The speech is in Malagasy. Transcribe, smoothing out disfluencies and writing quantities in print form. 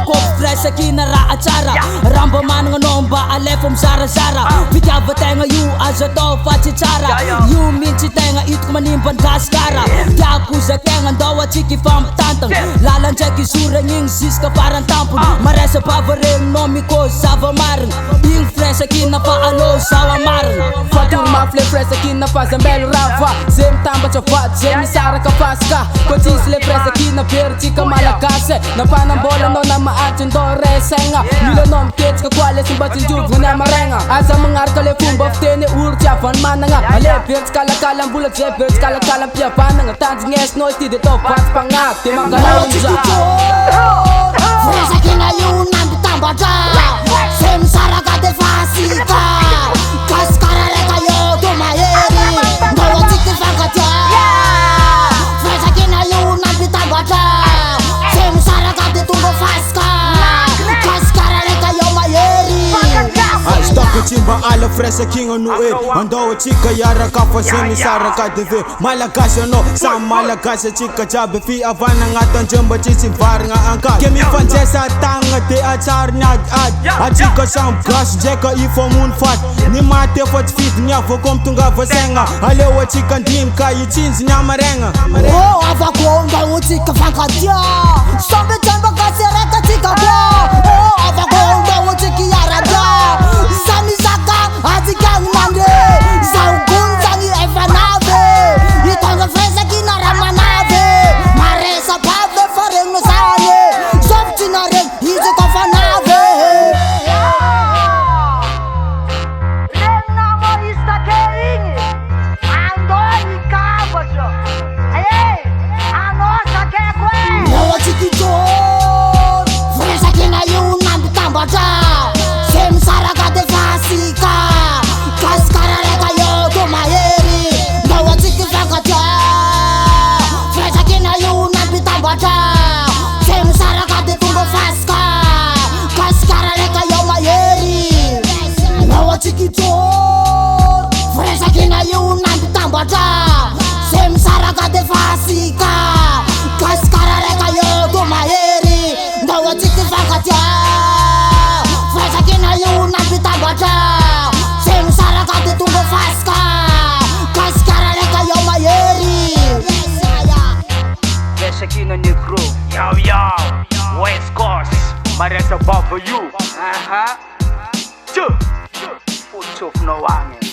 kop fresh aqui na atsara Ramba man nga nomba alefom zara Fitiava tenga yu azato faci tsara Yu minci tenga itu manimpan kaskara Yakuza tenga dawa chiki fam tantang Lalan jeki sura nying siska parang tampon Maresa pavaring nomi ko sava marang Ing fresh aqui na paalo sawa marang Fatur mafle fresh aqui na fazambelo rava Zem tamba chafat, zem isara ka paska Kotisle fresh aqui na verti ka malakase Na panambola no na maatyon do resenga Milonom kids ka kwale simbatin jug na marenga Asa mangar kale fumba ftene urcha fan mananga Ale verts kalakalang bulag je verts kalakalang piyapananga Tanz nges no iti dito pats pangat Di magalaw sa Fresh aqui na yun nando tamba ja Sem sara ka de fasika Kaskara re kayo tumayeri Ngawa chiki fanga ja Fresh aqui na yun nando tamba ja Sem sara ka de tumbo faska Kaskara re kayo mayeri Staka chimba ala fresh aqui no e Ando chica yara ka fasemi sara ka de Malagasy no sa Malagasy chica jabe fi avana ngatan jamba chisi var nga angkat Kemi fanjesa tanga de achar nyad ad A chica sam gas jeka ifo moon fat Ni mate fat fit nya vo kom tunga vasenga Ale wa chica ndim ka yichinzi nya marenga Oh ava konga wo chika fanga dia Sambe jamba kasere ka chika bia Oh ava konga wo chiki yara dia Sami saka azikangi mande Saugun sangi evanave Itonga fresh aqui na ramanave Maresa pave fareng no sane Softi na reng hizi kofanave Reng namo ista keingi Ando ikabajo Aye, anosa kekwe Yawa chiki chon Fresh aqui na yun nambi tamba ja Sem sara ka de fasika Kaskara re kayo tumayeri Yawa chiki fanga ja Fresh aqui na yun nambi tamba ja Sem sara ka de tumbo faska Kaskara re kayo mayeri Yawa chiki chon Fresh aqui na yun nambi tamba ja Sem sara ka de fasika Kaskara re kayo tumayeri Yawa chiki fanga ja Fresh aqui na yun nambi tamba ja Sem sara ka de tumbo faska Kaskara re kayo mayeri Fresh aqui no negro Yo, West Coast, Maresa Baba you. Aha Chup Futsuf no wangi